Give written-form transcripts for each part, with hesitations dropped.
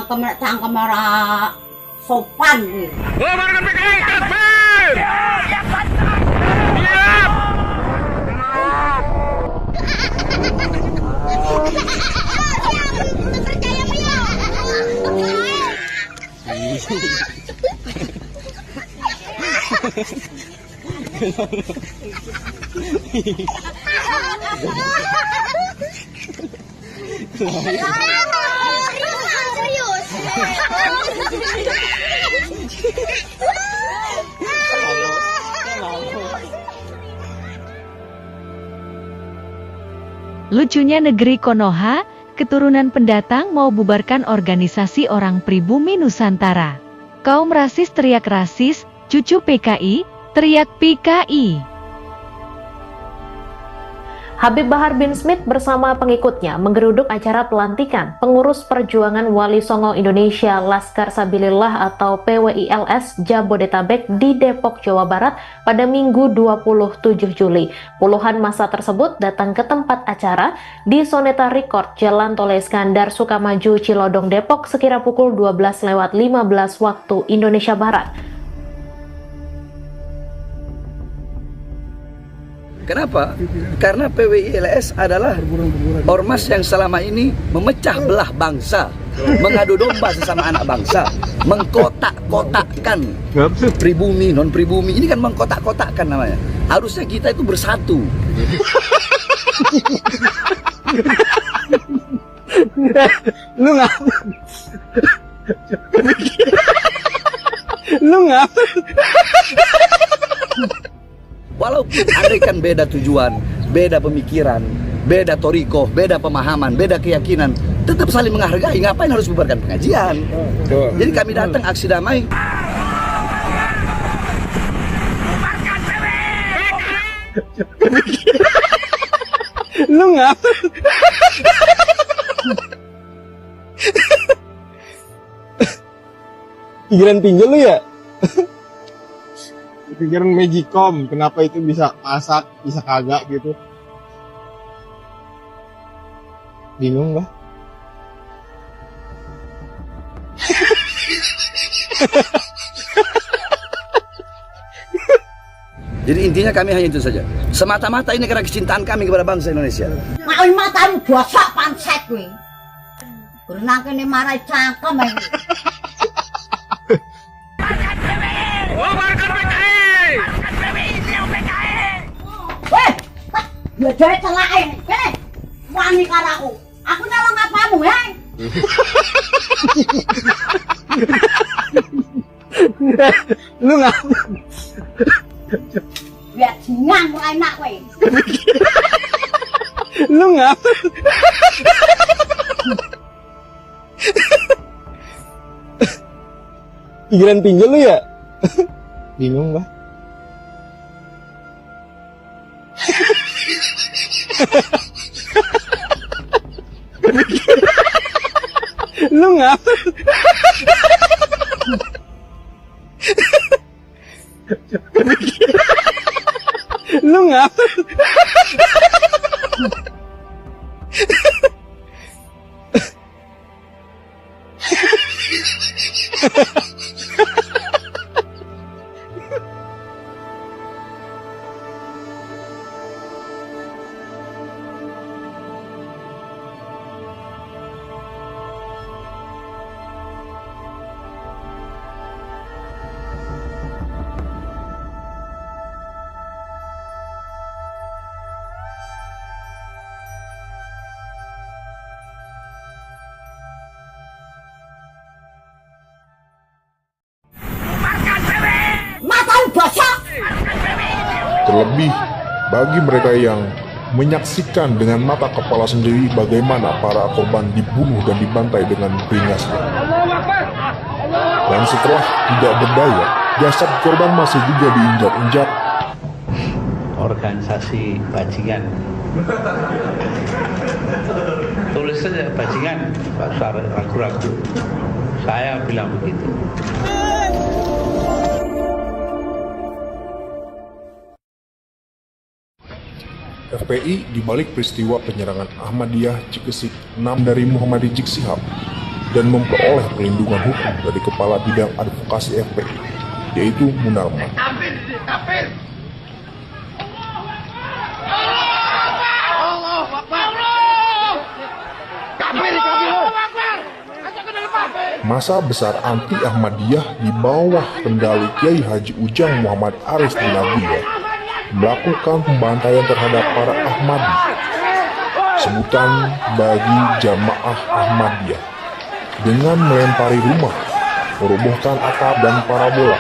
cangkem ora sopan kuwi. Bubarkan PKI, takbir! Siap! Lucunya negeri Konoha, keturunan pendatang mau bubarkan organisasi orang pribumi Nusantara. Kaum rasis teriak rasis, cucu PKI, teriak PKI. Habib Bahar bin Smith bersama pengikutnya menggeruduk acara pelantikan pengurus perjuangan Wali Songo Indonesia Laskar Sabilillah atau PWILS Jabodetabek di Depok, Jawa Barat pada Minggu 27 Juli. Puluhan massa tersebut datang ke tempat acara di Soneta Record, Jalan Tol Iskandar, Sukamaju, Cilodong, Depok sekira pukul 12:15 waktu Indonesia Barat. Kenapa? Karena PWILS adalah ormas yang selama ini memecah belah bangsa, mengadu domba sesama anak bangsa, mengkotak-kotakkan pribumi, non-pribumi. Ini kan mengkotak-kotakkan namanya. Harusnya kita itu bersatu. Lu ngapa? Lu ngapa? Walaupun ada kan beda tujuan, beda pemikiran, beda toriko, beda pemahaman, beda keyakinan, tetap saling menghargai. Ngapain harus bubarkan pengajian? Jadi kami datang aksi damai. Lu ngapa? Pikiran pinjol lu ya? Pikiran Magicom, kenapa itu bisa masak, bisa kagak gitu. Bingung lah. Jadi intinya kami hanya itu saja. Semata-mata ini karena kecintaan kami kepada bangsa Indonesia. Makai matamu bosok panset kuwi. Berenang kene marai cangkem iki. Bubarkan PKI! Weh, ya dhewe celake. Kene. Wani karo aku. Aku nolong apamu, he? Lu ngapa? Ya jingan kok enak kowe. Lu ngapa? Pikiran pinjol lu ya? Bingung lah. Lu ngapa? Lu ngapa? Matamu bosok. Terlebih bagi mereka yang menyaksikan dengan mata kepala sendiri bagaimana para korban dibunuh dan dibantai dengan beringasnya. Dan setelah tidak berdaya, jasad korban masih juga diinjak-injak. Organisasi bajingan. Tulis saja bajingan, ragu-ragu. Saya bilang begitu. FPI dibalik peristiwa penyerangan Ahmadiyah Cikesik 6 dari Muhammad Rizik Syihab dan memperoleh perlindungan hukum dari Kepala Bidang Advokasi FPI, yaitu Munarman. Masa besar anti Ahmadiyah di bawah kendali Kiai Haji Ujang Muhammad Arif bin Abuya melakukan pembantaian terhadap para Ahmadi, sebutan bagi jamaah Ahmadiyah, dengan melempari rumah, merobohkan atap dan parabola,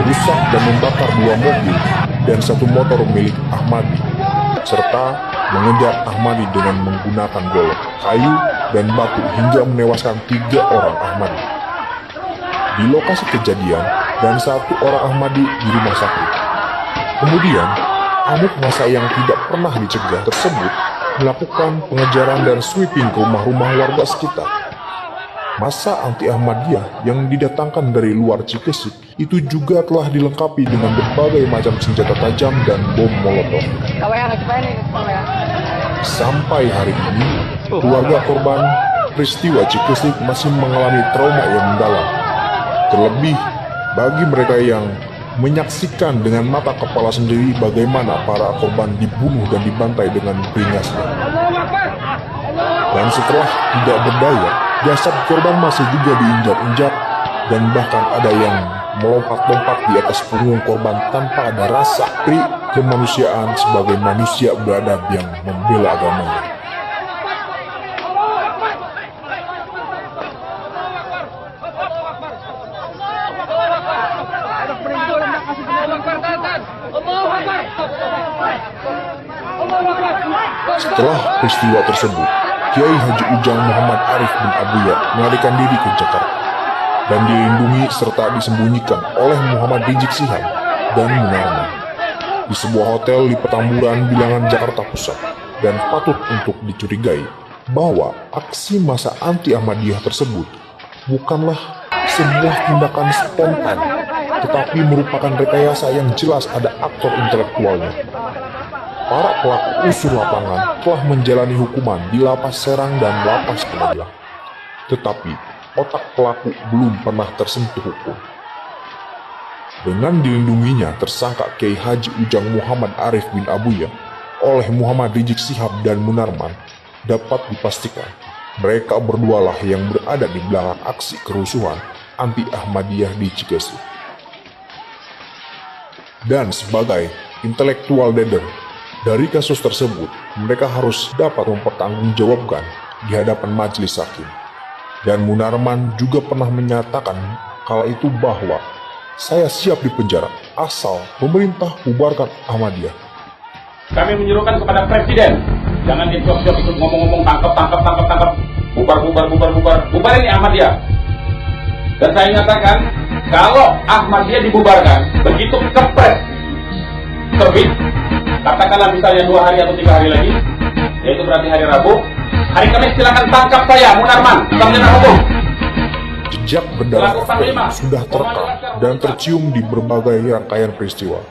merusak dan membakar 2 mobil dan 1 motor milik Ahmadi, serta mengejar Ahmadi dengan menggunakan golok, kayu, dan batu hingga menewaskan 3 orang Ahmadi di lokasi kejadian dan 1 orang Ahmadi di rumah sakit. Kemudian, amuk massa yang tidak pernah dicegah tersebut melakukan pengejaran dan sweeping ke rumah-rumah warga sekitar. Massa anti Ahmadiyah yang didatangkan dari luar Cikesik itu juga telah dilengkapi dengan berbagai macam senjata tajam dan bom molotov. Sampai hari ini, keluarga korban peristiwa Cikesik masih mengalami trauma yang mendalam. Terlebih bagi mereka yang menyaksikan dengan mata kepala sendiri bagaimana para korban dibunuh dan dibantai dengan beringasnya. Dan setelah tidak berdaya, jasad korban masih juga diinjak-injak dan bahkan ada yang melompat-lompat di atas punggung korban tanpa ada rasa kemanusiaan sebagai manusia beradab yang membela agamanya. Setelah peristiwa tersebut, Kiai Haji Ujang Muhammad Arif bin Abuya melarikan diri ke Jakarta dan dilindungi serta disembunyikan oleh Muhammad Rizik Sihab dan Munarman di sebuah hotel di Petamburan, Bilangan, Jakarta Pusat, dan patut untuk dicurigai bahwa aksi massa anti Ahmadiyah tersebut bukanlah sebuah tindakan spontan, tetapi merupakan rekayasa yang jelas ada aktor intelektualnya. Para pelaku usur lapangan telah menjalani hukuman di Lapas Serang dan Lapas Pengadilan. Tetapi otak pelaku belum pernah tersentuh hukum. Dengan dilindunginya tersangka Kiai Haji Ujang Muhammad Arif bin Abuya oleh Muhammad Rizik Sihab dan Munarman, dapat dipastikan mereka berdualah yang berada di belakang aksi kerusuhan anti Ahmadiyah di Cikesik. Dan sebagai intelektual leader dari kasus tersebut, mereka harus dapat mempertanggungjawabkan di hadapan majelis hakim. Dan Munarman juga pernah menyatakan kala itu bahwa saya siap dipenjara asal pemerintah bubarkan Ahmadiyah. Kami menyuruhkan kepada Presiden, jangan dicuap-cuap ikut ngomong-ngomong tangkap, bubar ini Ahmadiyah. Dan saya nyatakan, kalau Ahmadiyah dibubarkan, begitu kepres terbit, katakanlah misalnya 2 hari atau 3 hari lagi, yaitu berarti hari Rabu, hari Kamis silakan tangkap saya, Munarman, sambil hukum. Jejak berdarah FPI sudah terekam dan tercium di berbagai rangkaian peristiwa,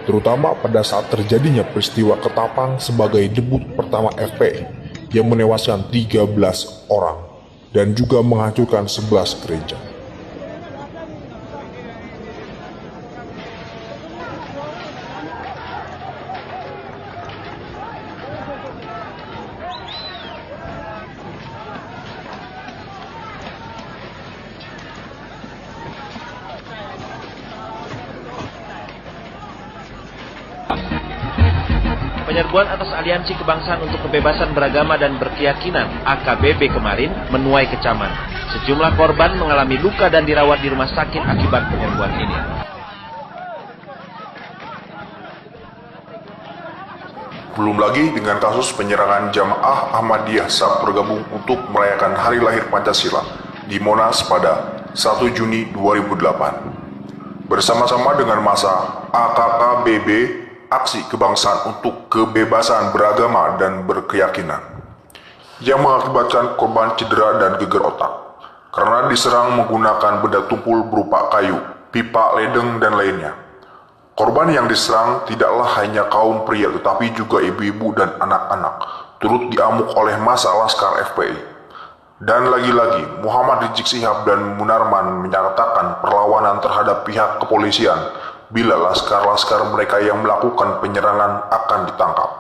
terutama pada saat terjadinya peristiwa Ketapang sebagai debut pertama FPI yang menewaskan 13 orang dan juga menghancurkan 11 gereja. Penyerbuan atas Aliansi Kebangsaan untuk Kebebasan Beragama dan Berkeyakinan (AKBB) kemarin menuai kecaman. Sejumlah korban mengalami luka dan dirawat di rumah sakit akibat penyerbuan ini. Belum lagi dengan kasus penyerangan jamaah Ahmadiyah saat bergabung untuk merayakan Hari Lahir Pancasila di Monas pada 1 Juni 2008. Bersama-sama dengan massa AKKBB, Aksi Kebangsaan untuk Kebebasan Beragama dan Berkeyakinan, yang mengakibatkan korban cedera dan geger otak karena diserang menggunakan benda tumpul berupa kayu, pipa, ledeng, dan lainnya. Korban yang diserang tidaklah hanya kaum pria tetapi juga ibu-ibu dan anak-anak turut diamuk oleh massa Laskar FPI. Dan lagi-lagi, Muhammad Rizik Syihab dan Munarman menyatakan perlawanan terhadap pihak kepolisian bila laskar-laskar mereka yang melakukan penyerangan akan ditangkap.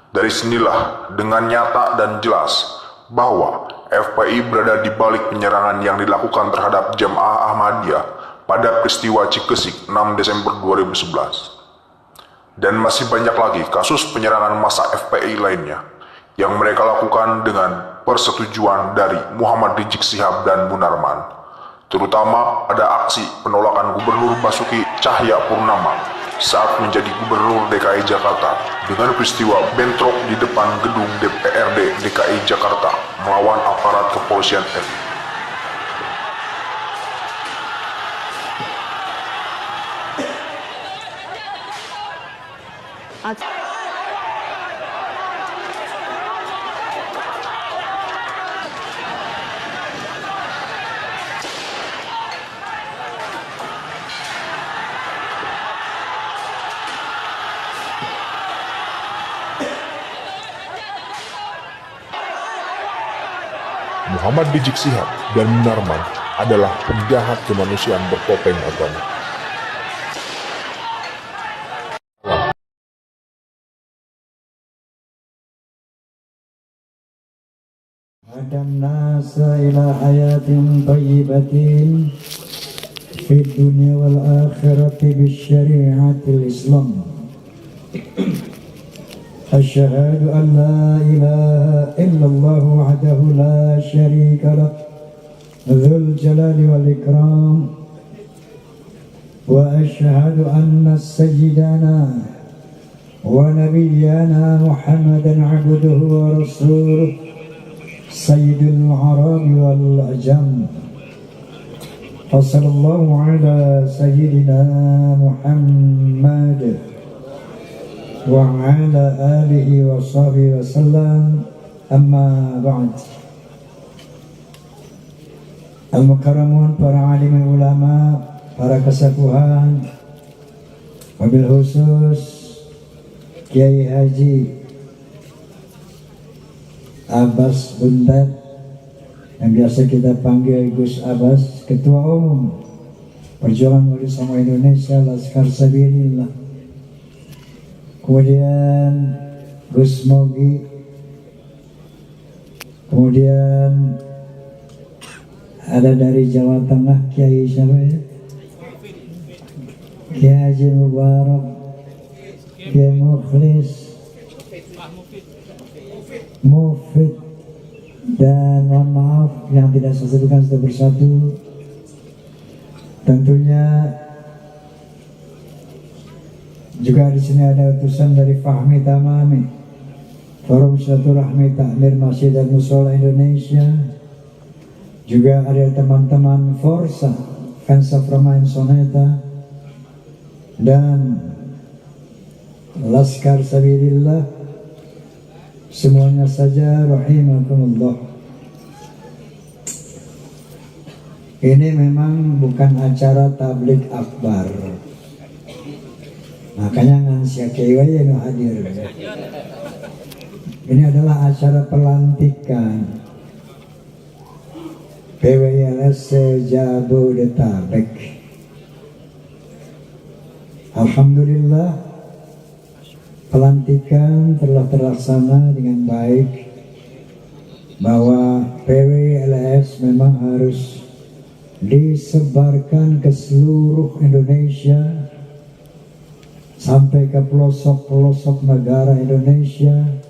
Dari sinilah dengan nyata dan jelas bahwa FPI berada di balik penyerangan yang dilakukan terhadap Jamaah Ahmadiyah pada peristiwa Cikesik 6 Desember 2011. Dan masih banyak lagi kasus penyerangan massa FPI lainnya yang mereka lakukan dengan persetujuan dari Muhammad Rizik Syihab dan Munarman. Terutama ada aksi penolakan Gubernur Basuki Cahayapurnama saat menjadi Gubernur DKI Jakarta dengan peristiwa bentrok di depan gedung DPRD DKI Jakarta melawan aparat kepolisian RI. Muhammad Rizik Syihab dan Munarman adalah penjahat kemanusiaan bertopeng agama. الناس إلى حياة طيبة في الدنيا والآخرة بالشريعة الإسلام. أشهد أن لا إله إلا الله وحده لا شريك له ذو الجلال والإكرام وأشهد أن سيدنا ونبينا محمدا عبده ورسوله سيد العرب والعجم وصلى الله على سيدنا محمد وعلى آله وصحبه وسلم أما بعد. Al-Mukarramun, para alim ulama, para kesepuhan, wabil khusus Kiai Haji Abbas Buntat yang biasa kita panggil Gus Abbas, Ketua Umum Perjuangan Wali Songo Indonesia Laskar Sabilillah. Kemudian Gus Mogi, kemudian ada dari Jawa Tengah Kiai siapa ya? Kiai Haji Mubarak, Kiai Mukhlis, Mufid, dan mohon maaf yang tidak saya sebutkan satu persatu. Tentunya juga di sini ada utusan dari Fahmi Tamami, Forum Silaturahmi Takmir Masjid dan Mushola Indonesia. Juga ada teman-teman Forsa, Fans of Ramain Soneta, dan Laskar Sabilillah. Semuanya saja rahimakumullah. Ini memang bukan acara tablik akbar, makanya ngansia kewa yang hadir. Ini adalah acara pelantikan PWILS Jabodetabek. Alhamdulillah, pelantikan telah terlaksana dengan baik, bahwa PWILS memang harus disebarkan ke seluruh Indonesia sampai ke pelosok-pelosok negara Indonesia.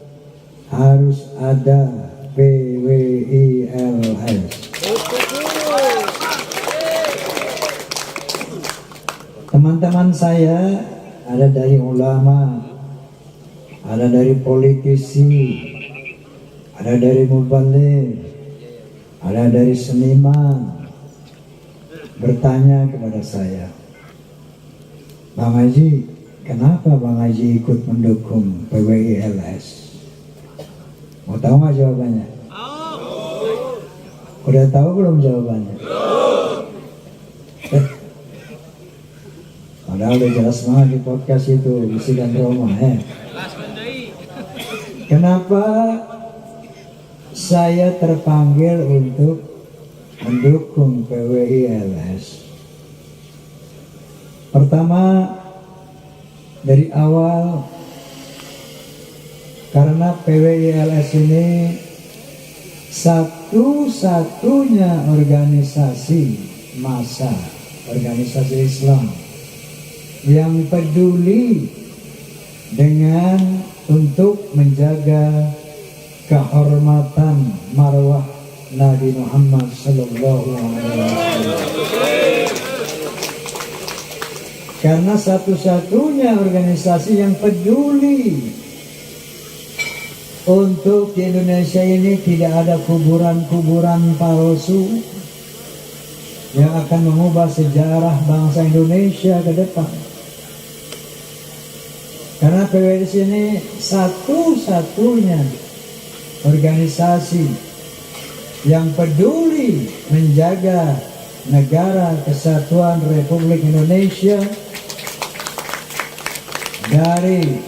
Harus ada PWILS. Teman-teman saya ada dari ulama, ada dari politisi, ada dari mubaligh, ada dari seniman, bertanya kepada saya, Bang Haji, kenapa Bang Haji ikut mendukung PWILS? Mau tahu nggak jawabannya? Udah tahu belum jawabannya? Padahal udah jelas banget di podcast itu, isi dan Roma ya. Kenapa saya terpanggil untuk mendukung PWI-LS. Pertama, dari awal, karena PWI-LS ini satu-satunya organisasi massa, organisasi Islam yang peduli dengan untuk menjaga kehormatan marwah Nabi Muhammad sallallahu alaihi wasallam. Karena satu-satunya organisasi yang peduli untuk di Indonesia ini tidak ada kuburan-kuburan palsu yang akan mengubah sejarah bangsa Indonesia ke depan. Karena PWI di sini satu-satunya organisasi yang peduli menjaga negara kesatuan Republik Indonesia dari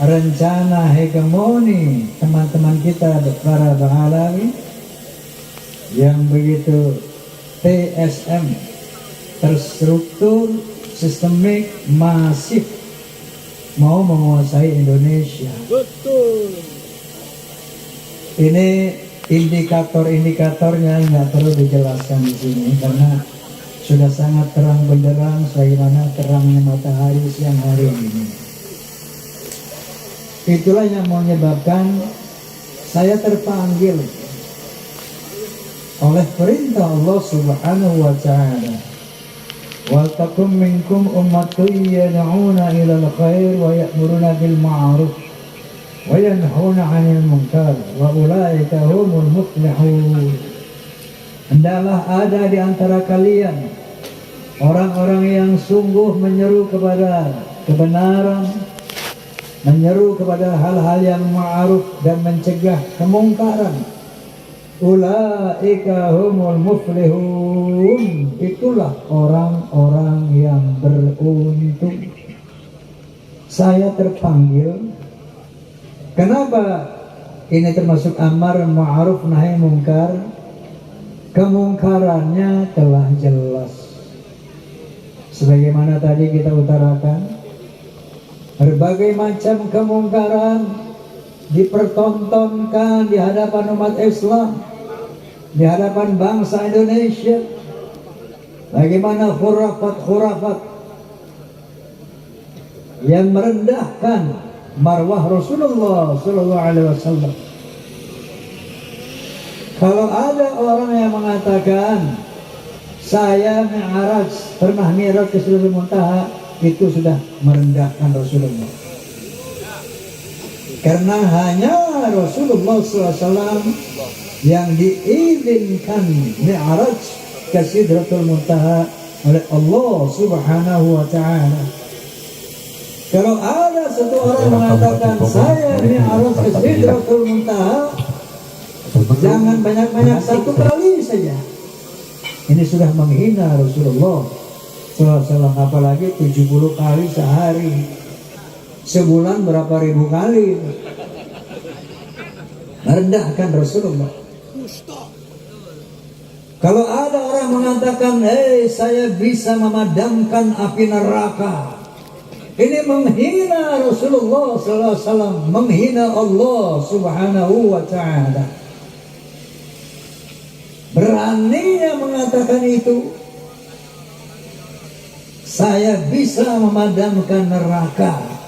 rencana hegemoni teman-teman kita para Bahlawi yang begitu TSM, terstruktur, sistemik, masif, mau menguasai Indonesia. Betul. Ini indikator-indikatornya nggak perlu dijelaskan di sini karena sudah sangat terang benderang sebagaimana terangnya matahari siang hari ini. Itulah yang menyebabkan saya terpanggil oleh perintah Allah Subhanahu wa Ta'ala. وَلْتَكُمْ مِنْكُمْ أُمَّةٌ يَدْعُونَ إِلَى الْخَيْرِ وَيَأْمُرُونَ بِالْمَعْرُوفِ وَيَنْهَوْنَ عَنِ الْمُنكَرِ وَأُولَئِكَ هُمُ الْمُفْلِحُونَ. Hendaklah ada di antara kalian orang-orang yang sungguh menyeru kepada kebenaran, menyeru kepada hal-hal yang ma'ruf dan mencegah kemungkaran. Ulaika humul muflihun. Itulah orang-orang yang beruntung. Saya terpanggil. Kenapa ini termasuk amar ma'ruf nahi mungkar? Kemungkarannya telah jelas. Sebagaimana tadi kita utarakan, berbagai macam kemungkaran dipertontonkan di hadapan umat Islam, di hadapan bangsa Indonesia. Bagaimana khurafat-khurafat yang merendahkan marwah Rasulullah sallallahu alaihi wasallam. Kalau ada orang yang mengatakan saya mi'raj, pernah mi'raj ke Sidratul Muntaha, itu sudah merendahkan Rasulullah. Karena hanya Rasulullah SAW yang diizinkan mi'raj ke Sidratul Muntaha oleh Allah Subhanahu wa Ta'ala. Kalau ada satu orang mengatakan saya mi'raj ke Sidratul Muntaha, jangan banyak-banyak, satu kali saja. Ini sudah menghina Rasulullah SAW, apalagi 70 kali sehari. Sebulan berapa ribu kali merendahkan Rasulullah. Kalau ada orang mengatakan, saya bisa memadamkan api neraka, ini menghina Rasulullah SAW, menghina Allah Subhanahu wa Ta'ala. Beraninya mengatakan itu, saya bisa memadamkan neraka.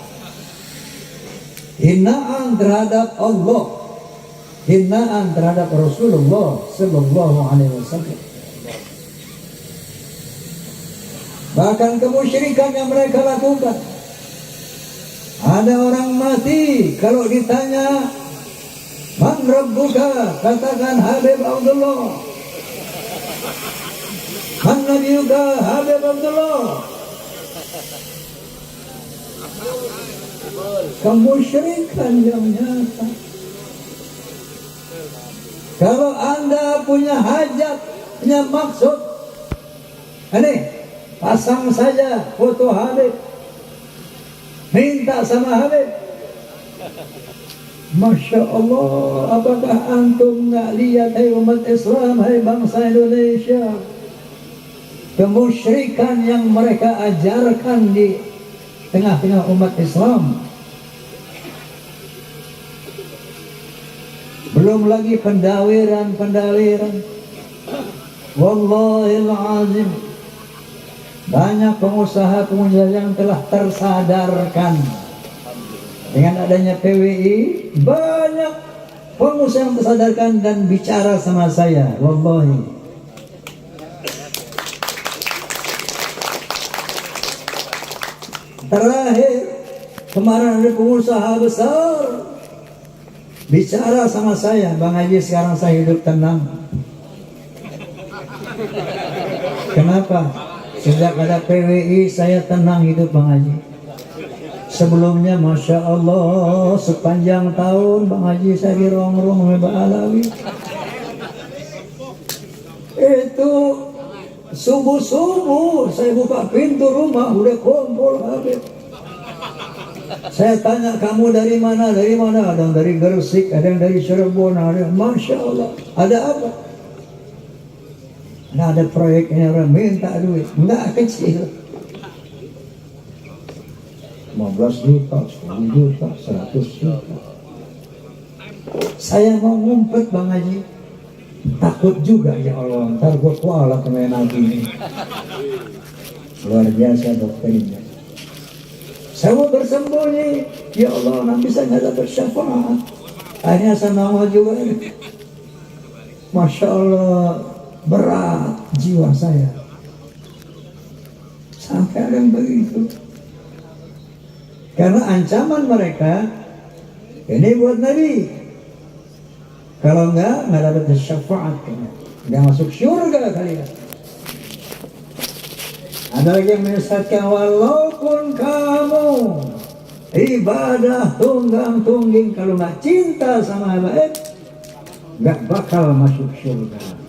Hinaan terhadap Allah, hinaan terhadap Rasulullah sallallahu alaihi wasallam. Bahkan kemusyrikan yang mereka lakukan. Ada orang mati, kalau ditanya man rabbuka, katakan Habib Abdullah. Man nabiyuka, Habib Abdullah. Kemusyrikan yang nyata. Kalau Anda punya hajat, punya maksud, ini pasang saja foto Habib, minta sama Habib. Masya Allah, apakah antum nggak lihat, hai umat Islam, hai bangsa Indonesia, kemusyrikan yang mereka ajarkan di tengah-tengah umat Islam? Belum lagi pendawiran. Wallahil azim, banyak pengusaha-pengusaha yang telah tersadarkan dengan adanya PWI. Banyak pengusaha yang tersadarkan dan bicara sama saya. Wallahi, terakhir kemarin ada pengusaha besar bicara sama saya, Bang Haji, sekarang saya hidup tenang. Kenapa? Sejak ada PWI saya tenang hidup, Bang Haji. Sebelumnya Masya Allah, sepanjang tahun Bang Haji saya dirongrong oleh Mbak Alawi. Itu subuh-subuh saya buka pintu rumah, udah kumpul habis. Saya tanya, kamu dari mana? Dari mana? Ada yang dari Gresik, ada yang dari Cirebon, ada. Masya Allah, ada apa? Nah, ada proyek ini, orang minta duit, enggak kecil, 15 juta, 10 juta, 100 juta. Saya mau ngumpet, Bang Haji, takut juga, ya Allah, ntar gue kuala kemain lagi ini. Luar biasa dokternya. Saya mau bersembunyi, ya Allah, nanti saya nggak dapat syafaat. Akhirnya saya mau juga. Masya Allah, berat jiwa saya. Sampai ada yang begitu. Karena ancaman mereka, ini buat Nabi. Kalau nggak dapat syafaat, nggak masuk surga kalian. Ada lagi yang menyesatkan, walaupun kamu ibadah tunggang-tungging, kalau nggak cinta sama baik, nggak bakal masuk surga.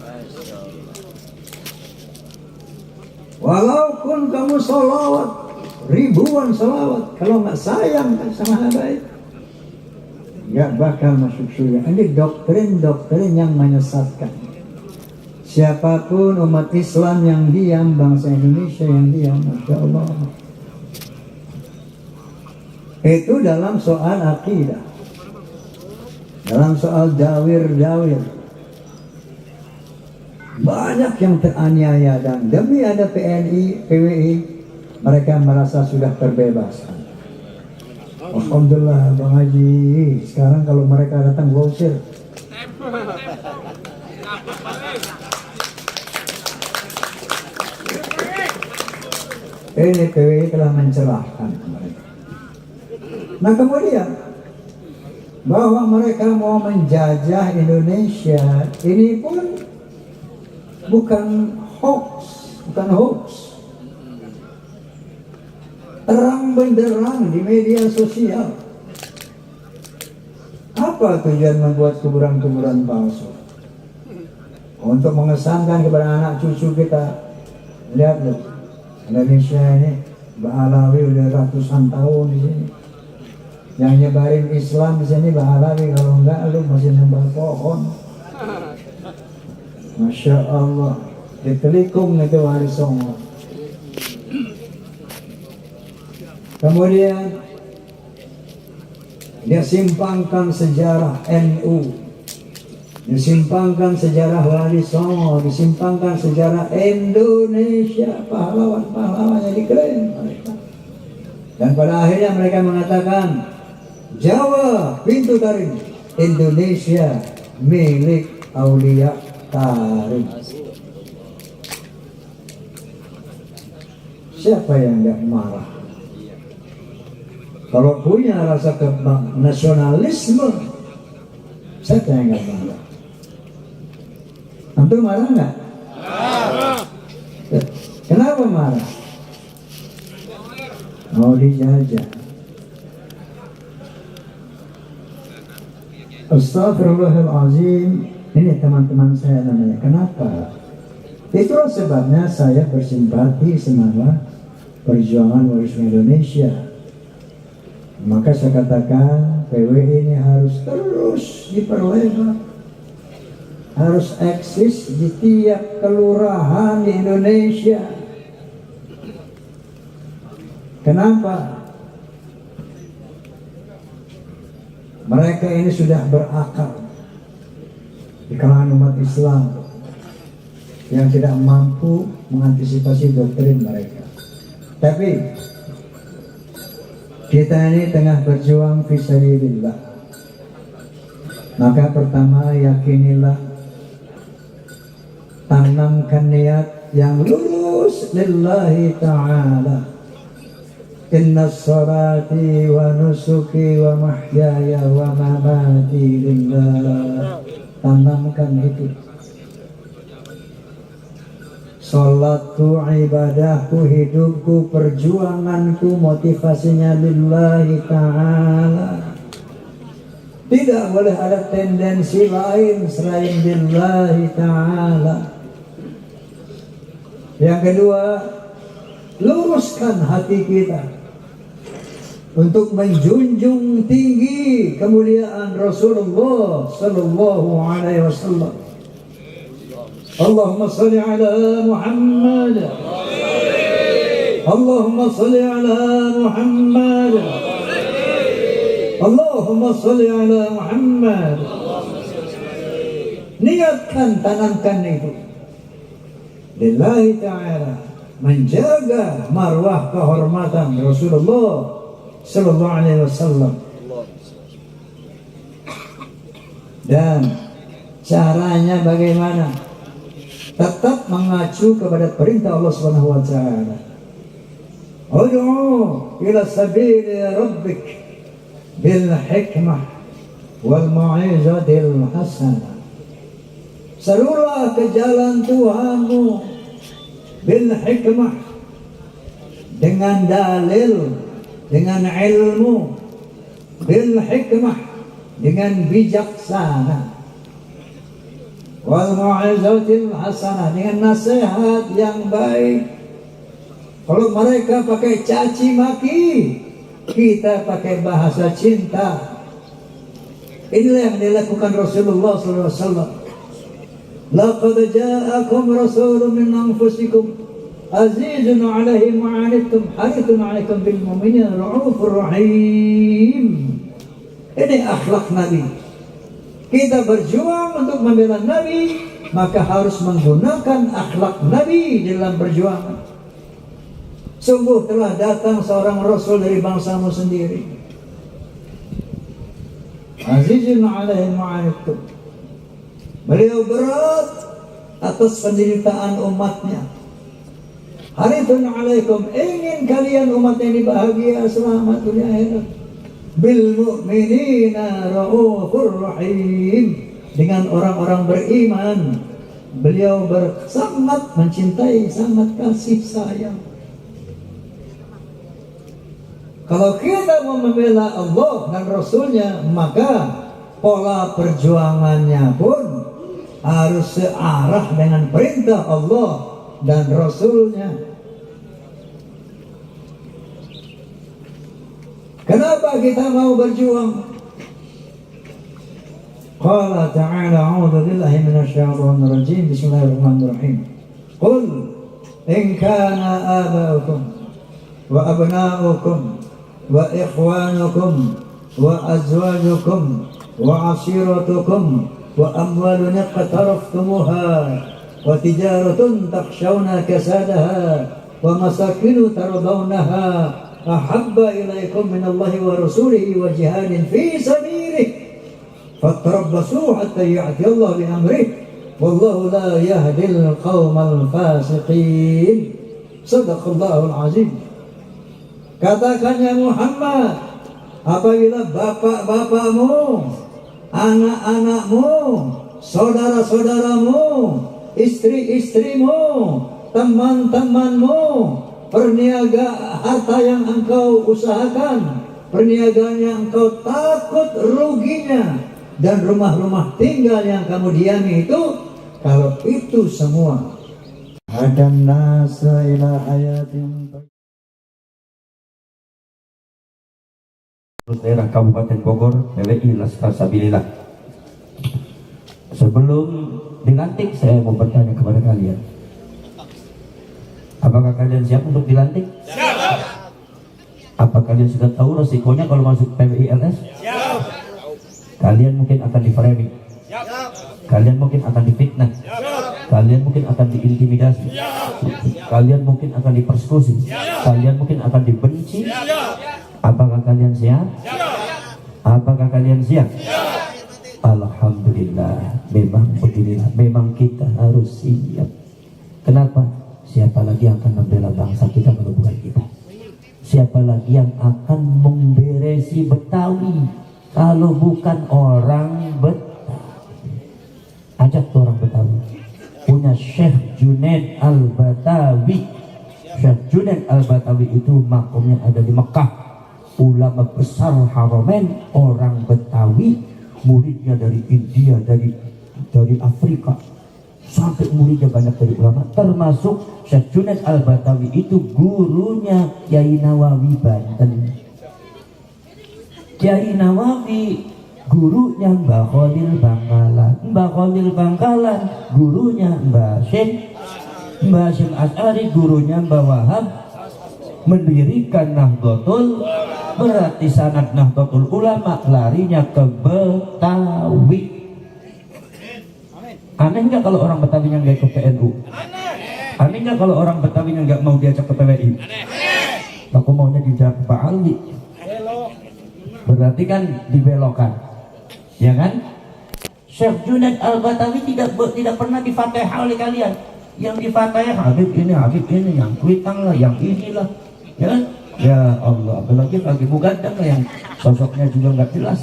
Walaupun kamu sholawat, ribuan sholawat, kalau nggak sayang sama baik, nggak bakal masuk surga. Ini doktrin-doktrin yang menyesatkan. Siapapun umat Islam yang diam, bangsa Indonesia yang diam, Masya Allah. Itu dalam soal akidah, dalam soal dawir-dawir. Banyak yang teraniaya dan demi ada PWI, mereka merasa sudah terbebaskan. Alhamdulillah, Bang Haji, sekarang kalau mereka datang gosir. Ini PWI telah mencelahkan mereka. Nah kemudian, bahwa mereka mau menjajah Indonesia, ini pun bukan hoax. Terang benderang di media sosial. Apa tujuan membuat kuburan-kuburan palsu? Untuk mengesankan kepada anak cucu kita. Lihat loh, Indonesia ini, Mbak Alawi udah ratusan tahun di sini. Yang nyebarin Islam di sini Mbak Alawi, kalau enggak lu masih nembak pohon. Masya Allah, di Telikung itu Wali Songo. Kemudian dia simpangkan sejarah NU, disimpangkan sejarah Wali Songo, disimpangkan sejarah Indonesia, pahlawan-pahlawan yang diklaim mereka. Dan pada akhirnya mereka mengatakan, Jawa pintu taring, Indonesia milik Aulia Tarim. Siapa yang tidak marah? Kalau punya rasa nasionalisme, siapa yang nggak marah? Antum marah nggak? Kenapa marah? Mau dijajah. Astagfirullahaladzim. Ini teman-teman saya namanya. Kenapa? Itulah sebabnya saya bersimpati sama perjuangan waris Indonesia. Maka saya katakan PWI ini harus terus diperlebar, harus eksis di tiap kelurahan di Indonesia. Kenapa? Mereka ini sudah berakal di kalangan umat Islam yang tidak mampu mengantisipasi doktrin mereka. Tapi kita ini tengah berjuang fisabilillah. Maka pertama yakinilah, tanamkan niat yang lurus lillahi ta'ala. Inna salati wa nusuki wa mahyaya wa mamati lillah. Tanamkan itu. Salatku, ibadahku, hidupku, perjuanganku, motivasinya lillahi ta'ala. Tidak boleh ada tendensi lain selain lillahi ta'ala. Yang kedua, luruskan hati kita untuk menjunjung tinggi kemuliaan Rasulullah sallallahu alaihi wasallam. Allahumma salli ala Muhammad. Allahumma salli ala Muhammad. Allahumma salli ala Muhammad. Niatkan, tanamkan itu lillahi ta'ala, menjaga marwah kehormatan Rasulullah sallallahu alaihi wasallam. Dan caranya bagaimana? Tetap mengacu kepada perintah Allah Subhanahu wa taala. Ud'u ila sabili rabbik bil hikmah wal mau'izatil hasanah. Serulah ke jalan Tuhanmu bil hikmah, dengan dalil, dengan ilmu, bil hikmah, dengan bijaksana, wal mau'izatil hasanah, dengan nasihat yang baik. Kalau mereka pakai caci maki, kita pakai bahasa cinta. Inilah yang dilakukan Rasulullah SAW. Laqad ja'akum rasulun min anfusikum azizun 'alaihi ma 'anittum harithun 'alaikum bil mu'minina ra'ufur rahim. Ini akhlak Nabi. Kita berjuang untuk membela Nabi, maka harus menggunakan akhlak Nabi dalam perjuangan. Sungguh telah datang seorang Rasul dari bangsamu sendiri. Azizun 'alaihi ma 'anittum. Beliau berat atas penderitaan umatnya. Harithun 'alaikum, ingin kalian umat ini bahagia selamat dunia akhirat. Bil mu'minina ra'ufur rahim, dengan orang-orang beriman beliau sangat mencintai, sangat kasih sayang. Kalau kita mau membela Allah dan Rasulnya, maka pola perjuangannya pun harus searah dengan perintah Allah dan Rasulnya. Kenapa kita mau berjuang? Qala ta'ala, a'udzu billahi minasyaitonir rajim. Bismillahirrahmanirrahim. Qul in kana aba'ukum wa abna'ukum wa ikhwanukum wa azwajukum wa ashiratukum wa amwalun iqtaraftumuha wa tijaratun takhshawna kasadaha wa masakinu tardawnaha ahabba ilaikum minallahi wa rasulihi wa jihadin fi sabilihi fatarabbasu hatta ya'ti Allah bi amrih wallahu la yahdil qaumal fasiqin. Sadaqallahul azim. Katakan ya Muhammad, apabila bapak-bapakmu, anak-anakmu, saudara-saudaramu, istri-istrimu, teman-temanmu, harta yang engkau usahakan, perniagaan yang engkau takut ruginya, dan rumah-rumah tinggal yang kamu diami itu, kalau itu semua hadam nasa ila hayatin daerah Kabupaten Bogor, PWI Laskar Sabilillah. Sebelum dilantik, saya mau bertanya kepada kalian, apakah kalian siap untuk dilantik? Siap. Apa kalian sudah tahu resikonya kalau masuk PWI LS? Siap. Kalian mungkin akan di-framing. Siap. Kalian mungkin akan difitnah. Siap. Kalian mungkin akan diintimidasi. Siap. Kalian mungkin akan dipersekusi. Siap. Kalian mungkin akan dibenci. Siap. Apakah kalian siap? Siap. Apakah kalian siap? Siap. Alhamdulillah, memang beginilah, memang kita harus siap. Kenapa? Siapa lagi yang akan membela bangsa kita kalau bukan kita? Siapa lagi yang akan memberesi Betawi kalau bukan orang Betawi? Ajak tuh orang Betawi. Punya Syekh Junaid Al-Batawi. Syekh Junaid Al-Batawi itu makamnya ada di Mekah. Ulama besar Haramain, orang Betawi, muridnya dari India, dari Afrika, sampai muridnya banyak dari ulama, termasuk Syekh Junaid Al-Batawi itu gurunya Kiai Nawawi Banten. Kiai Nawawi gurunya Mbah Khalil Bangkalan, Mbah Khalil Bangkalan gurunya Mbah Hasyim Asy'ari gurunya Mbah Wahab, mendirikan Nahdlatul, berarti sanad Nahdlatul Ulama larinya ke Betawi. Aneh nggak kalau orang Betawinya nggak ikut PNU? Aneh nggak kalau orang Betawinya nggak mau diajak ke PWI? Aku maunya diajak ke Pak Ali. Berarti kan dibelokkan, ya kan? Syekh Junaid Al-Batawi tidak pernah difatihah oleh kalian. Yang difatihah Habib ini, yang kuitang lah, yang inilah, ya kan? Ya Allah, apalagi lagi Mugaddam yang sosoknya juga nggak jelas.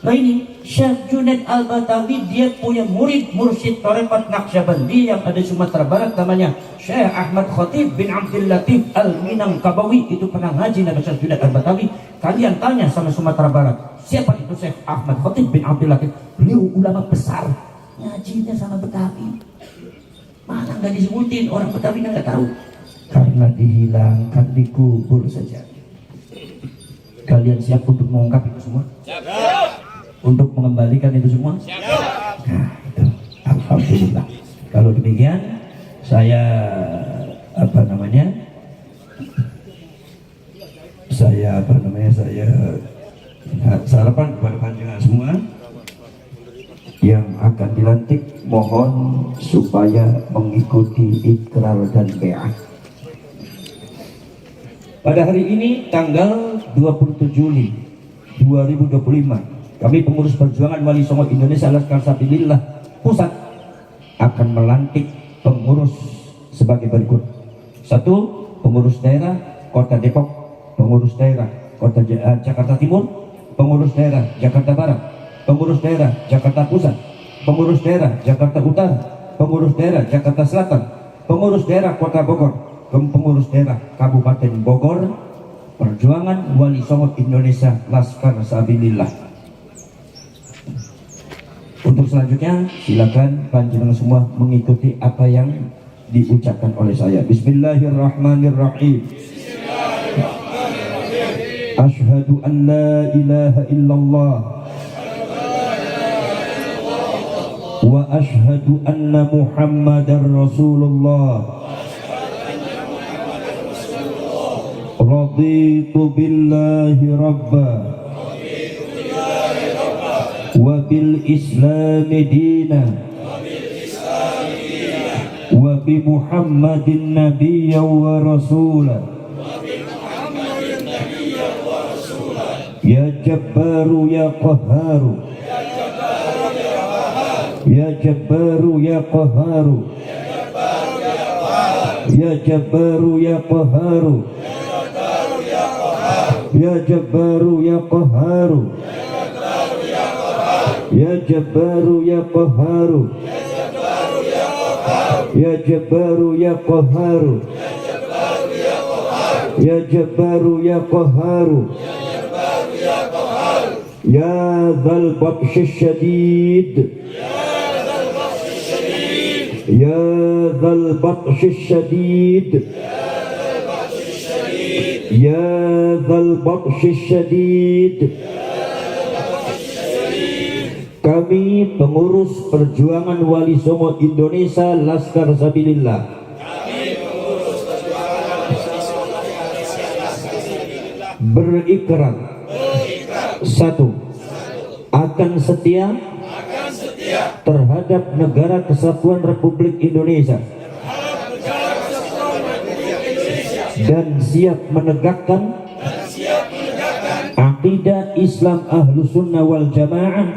Nah ini Syekh Junaid Al-Batawi, dia punya murid mursyid Tarekat Naqsyabandi yang ada di Sumatera Barat, namanya Syekh Ahmad Khatib bin Abdul Latif Al-Minangkabawi. Itu pernah ngaji nama Syekh Junaid Al-Batawi. Kalian tanya sama Sumatera Barat, siapa itu Syekh Ahmad Khatib bin Abdul Latif? Beliau ulama besar, ngajinya sama Betawi. Mana nggak disebutin, orang Betawi nggak tahu. Karena dihilangkan, dikubur saja. Kalian siap untuk mengungkap itu semua? Siap. Untuk mengembalikan itu semua? Siap. Nah, itu alhamdulillah. Kalau demikian, saya sarapan kepada panjenengan semua yang akan dilantik, mohon supaya mengikuti ikrar dan bai'ah. Pada hari ini tanggal 27 Juli 2025, kami pengurus perjuangan Wali Songo Indonesia Laskar Sabilillah Pusat akan melantik pengurus sebagai berikut. 1. Pengurus daerah Kota Depok, pengurus daerah Kota Jakarta Timur, pengurus daerah Jakarta Barat, pengurus daerah Jakarta Pusat, pengurus daerah Jakarta Utara, pengurus daerah Jakarta Selatan, pengurus daerah Kota Bogor, pengurus daerah Kabupaten Bogor, perjuangan Wali Songo Indonesia Laskar Sabilillah. Untuk selanjutnya silakan panjenengan semua mengikuti apa yang diucapkan oleh saya. Bismillahirrahmanirrahim. Asyhadu an la ilaha illallah wa asyhadu anna Muhammadar Rasulullah. Raditu billahi rabba wa bil islami dina wa bi Muhammadin nabiyyan wa rasulan. Ya Jabbaru ya Qahharu, ya Jabbaru ya Qahharu, ya Jabbaru ya Qahharu, ya Jabbaru ya Qahharu, ya Jabbaru ya Qahharu, ya Jabbaru ya Qahharu, ya Jabbaru ya Qahharu, ya Dzal Batshi Syadid, ya Dzal Batshi Syadid, Ya Dzal Batsyis Syadid. Kami pengurus perjuangan Wali Songo Indonesia Laskar Sabilillah berikrar, satu, akan setia terhadap Negara Kesatuan Republik Indonesia dan siap menegakkan akidah Islam Ahlus Sunnah wal Jamaah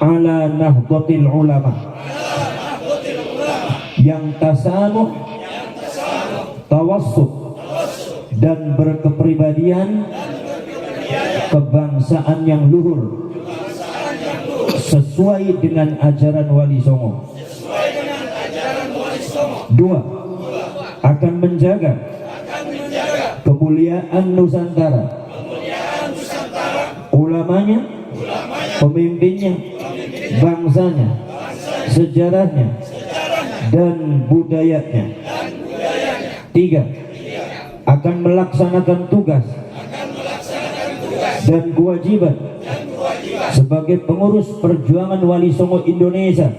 ala nahdlatil ulama yang tasamuh, tawassut dan berkepribadian kebangsaan yang luhur sesuai dengan ajaran Wali Songo. Dua, akan menjaga kemuliaan Nusantara, ulamanya, pemimpinnya, bangsanya, sejarahnya, dan budayanya. Tiga, akan melaksanakan tugas dan kewajiban sebagai pengurus perjuangan Wali Songo Indonesia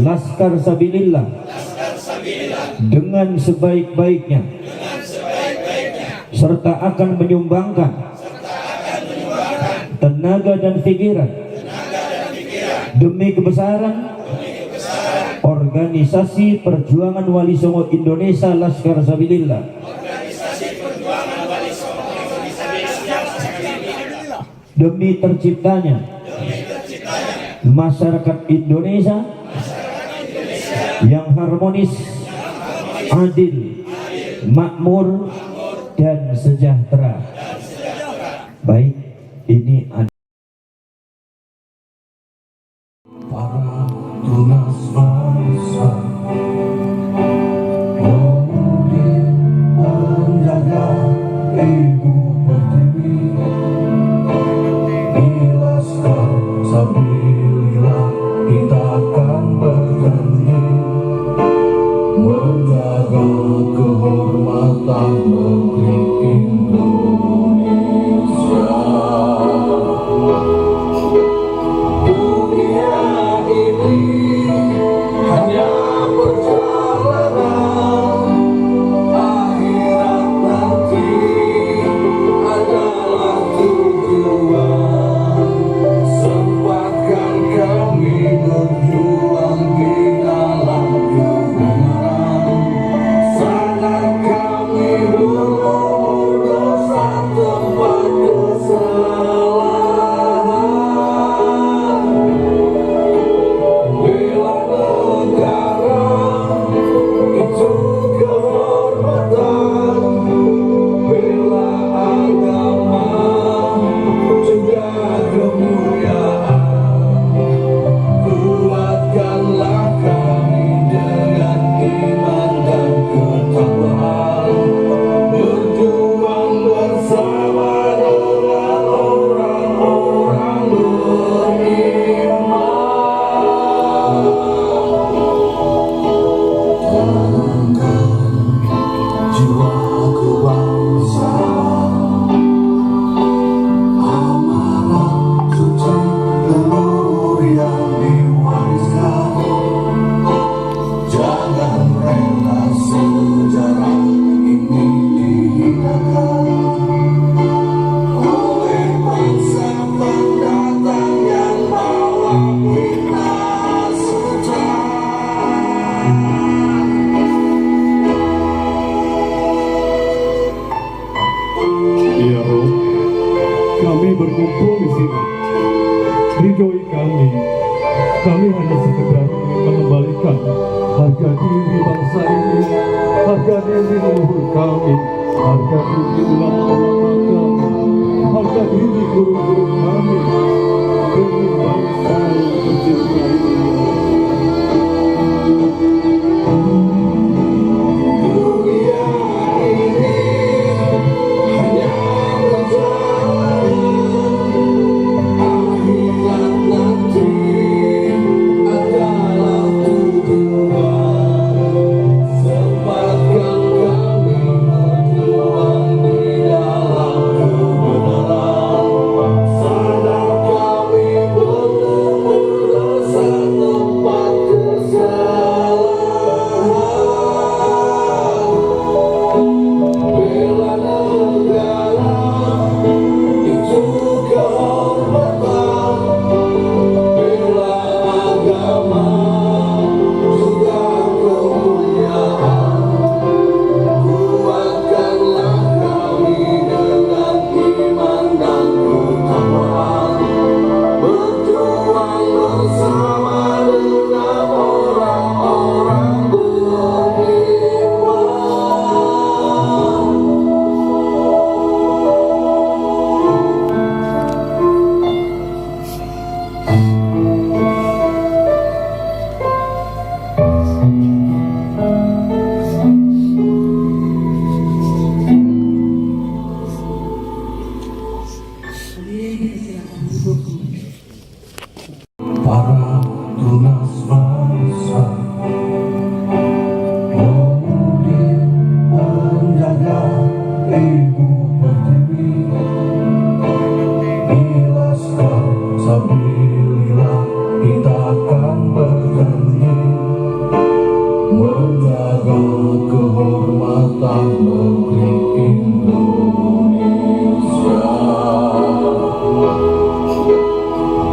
Laskar Sabilillah dengan sebaik-baiknya, serta akan menyumbangkan tenaga dan pikiran demi kebesaran organisasi perjuangan Wali Songo Indonesia Laskar Sabilillah demi terciptanya masyarakat Indonesia yang harmonis, adil, makmur, dan sejahtera. Baik, ini ada para tunas bangsa, pemudi penjaga ibu pertiwi, di Laskar Sabilillah kita akan berjanji menjaga kehormatan negeri Indonesia. Dunia ini hanya perjalanan, akhirat nanti adalah tujuan. Sempatkan kami berjuang di dalam kebenaran, sadar kami berumur dosa tempat kesalahan. Bela negara itu kehormatan, bela agama juga kemuliaan. Kuatkanlah kami dengan iman dan ketakwaan, berjuang bersama dengan orang-orang beriman. Tanamkan jiwa kebangsaan, amanah suci leluhur yang diwariskan. Jangan rela sejarah ini dihinakan oleh bangsa pendatang yang bawa fitnah sejarah. Ya Rob, kami berkumpul di sini. Ridhoi kami. Kami hanya sekedar mengembalikan harga diri bangsa ini, harga diri leluhur kami, harga diri ulama-ulama kami, harga diri guru-guru kami, demi bangsa yang tercinta ini. Dunia ini hanya perjalanan, akhirat nanti adalah tujuan. tunas bangsa, mengudi penjaga ibu pertiwi, di Laskar Sabilillah kita akan berjanji menjaga kehormatan negeri Indonesia.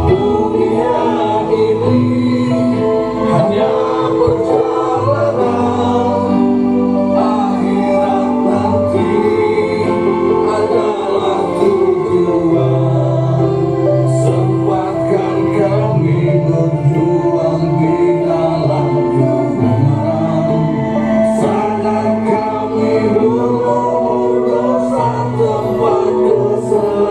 Dunia ini hanya perjalanan, akhirat nanti adalah tujuan. Sempatkan kami berjuang di dalam kebenaran, sadar kami berumur dosa tempat kesalahan.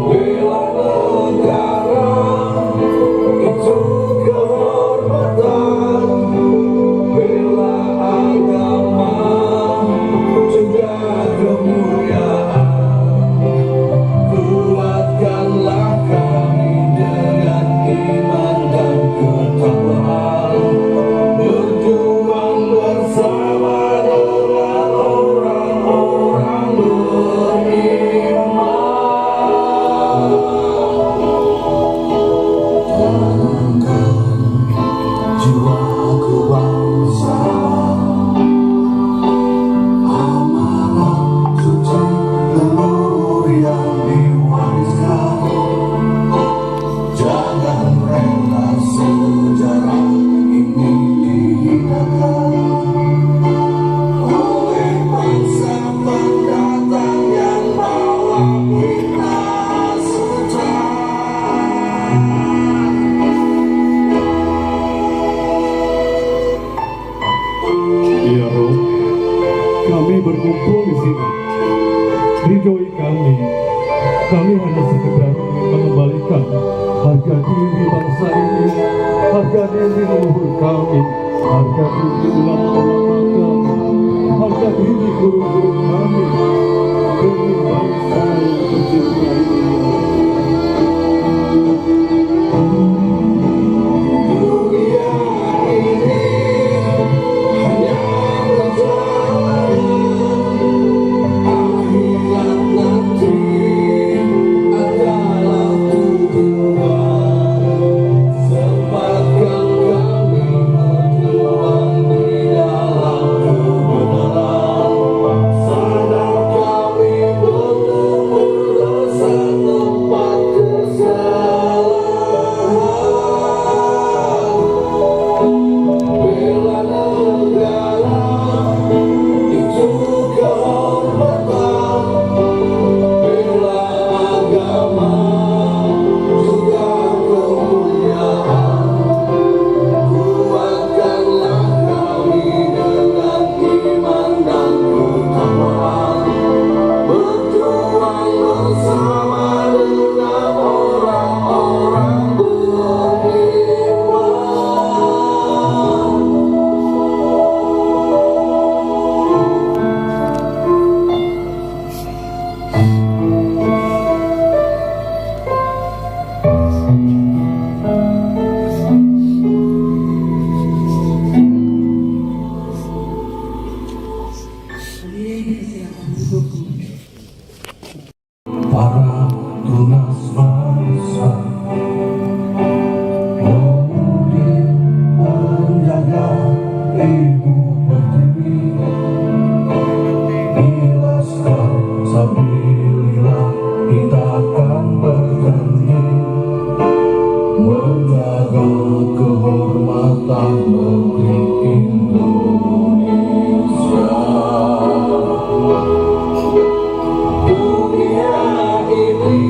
Bela negara itu kehormatan, bela agama juga kemuliaan. Kuatkanlah kami dengan iman dan ketakwaan, berjuang bersama dengan orang-orang beriman. Tanamkan jiwa kebangsaan, amanah suci leluhur yang diwariskan. Jangan rela sejarah ini dihinakan oleh bangsa pendatang yang bawa fitnah sejarah. Ya Rob, kami berkumpul di sini. Ridhoi kami hanya sekedar mengembalikan harga diri bangsa ini, harga diri leluhur kami, harga diri ulama-ulama kami, harga diri guru-guru kami, demi bangsa yang tercinta ini. Dunia ini hanya perjalanan, akhirat nanti adalah tujuan. Sempatkan kami berjuang di dalam kebenaran, sadar kami berumur dosa tempat kesalahan. Bela negara itu kehormatan, bela agama juga kemuliaan. Kuatkanlah kami dengan iman dan ketakwaan, berjuang bersama dengan orang-orang beriman. Para tunas bangsa, mengudi penjaga ibu pertiwi, di Laskar Sabilillah kita akan berjanji menjaga kehormatan negeri Indonesia. Dunia ini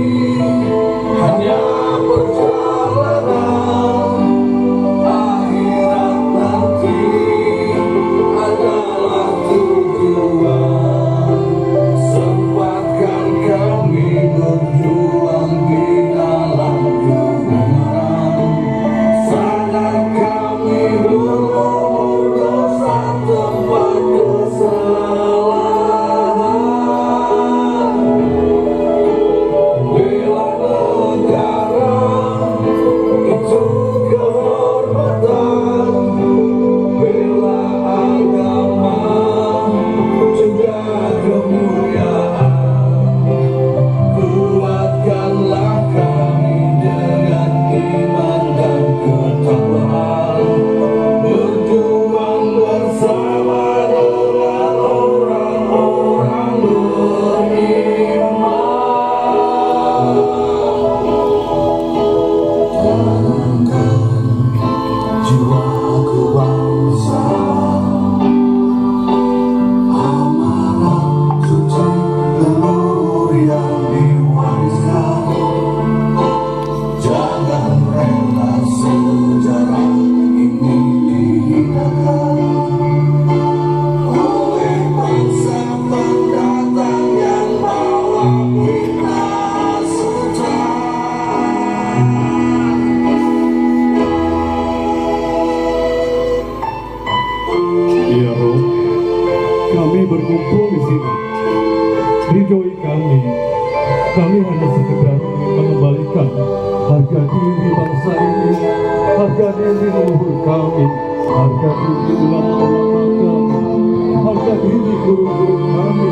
diri ulama-ulama kami, harga diri guru-guru kami,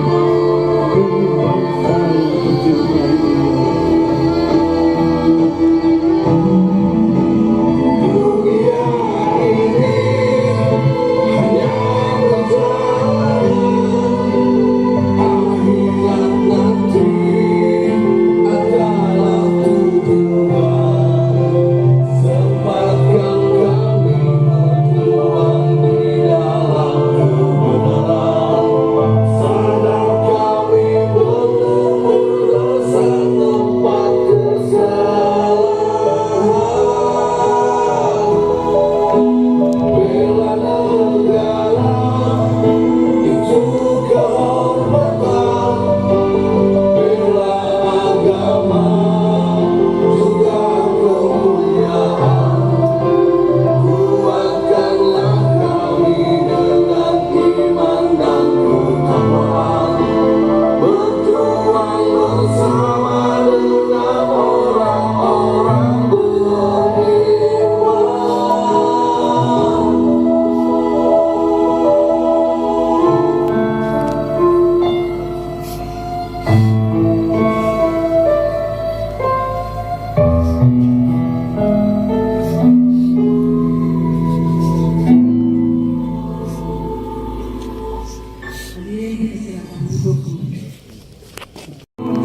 demi bangsa yang tercinta ini.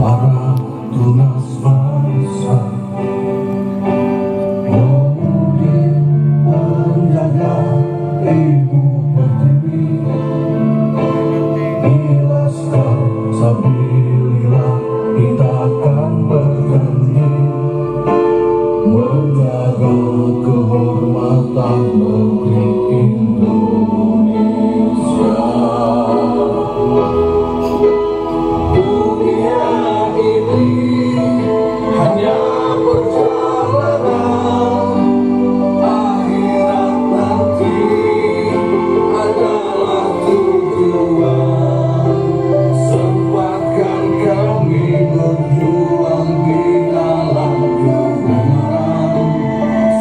Para tunas bangsa Budi penjaga ibu pertiwi Ilaskar sabilillah kita akan berjanji menjaga kehormatan negeri Indonesia. Dunia ini hanya perjalanan, akhirat nanti adalah tujuan. Sempatkan kami berjuang di dalam kebenaran,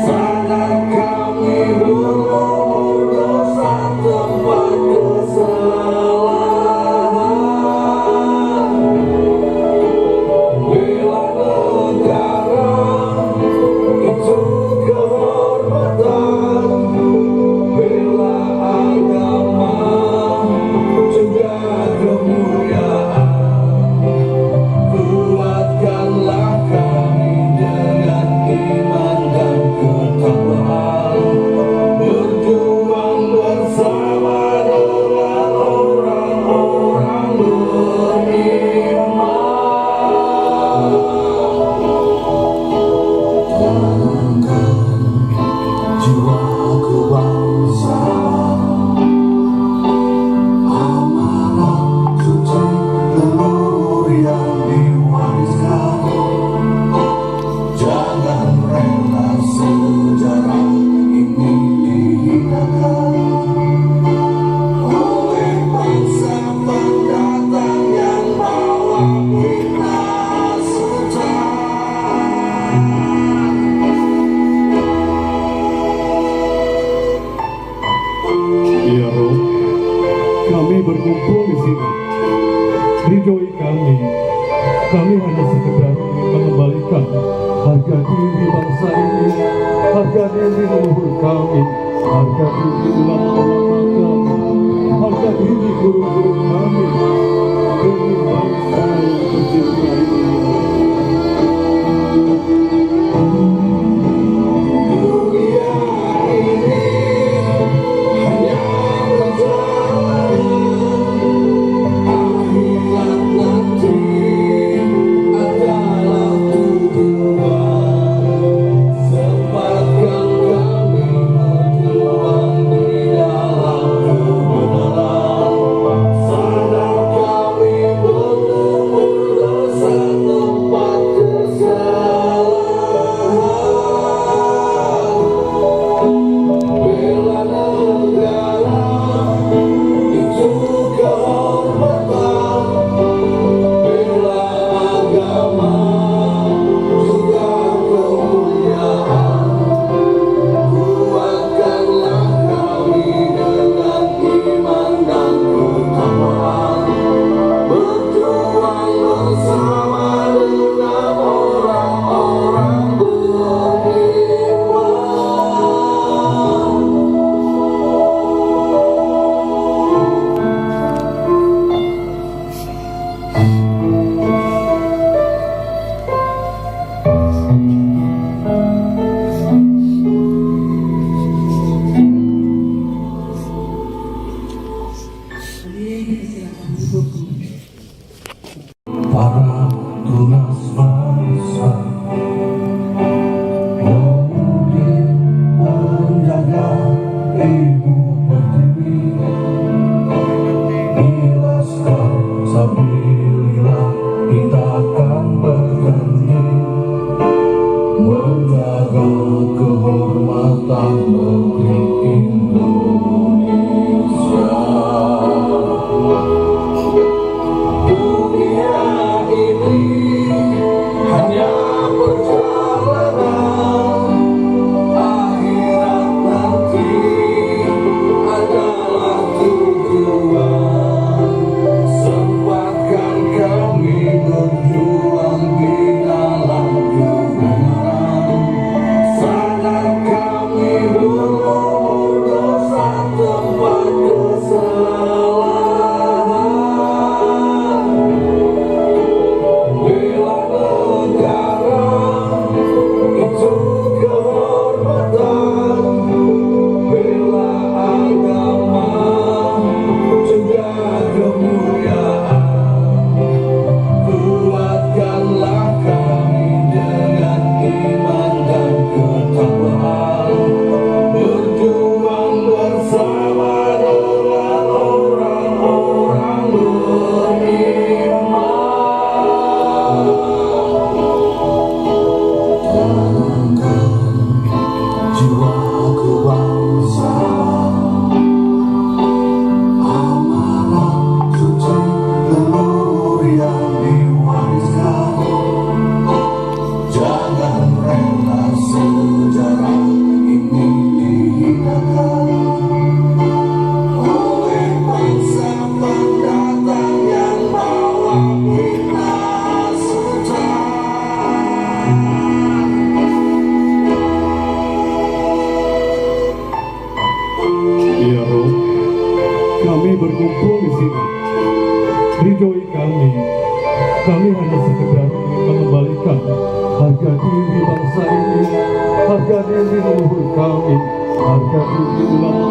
sadar kami berumur dosa tempat kesalahan. Bela negara itu kehormatan, bela agama juga kemuliaan. Kuatkanlah kami dengan iman dan ketakwaan, berjuang bersama dengan orang-orang beriman. Tanamkan jiwa kebangsaan, amanah suci leluhur yang diwariskan. Jangan rela sejarah ini dihinakan oleh bangsa pendatang yang bawa fitnah sejarah. Ya Rob, kami berkumpul di sini. Ridhoi kami. Kami hanya sekedar mengembalikan harga diri bangsa ini, harga diri leluhur kami, harga diri ulama-ulama kami, harga diri guru-guru kami, demi bangsa yang tercinta ini. Dunia ini hanya perjalanan, akhirat nanti adalah tujuan. Sempatkan kami berjuang di dalam kebenaran, sadar bangsa ini, harga diri leluhur kami, harga diri ulama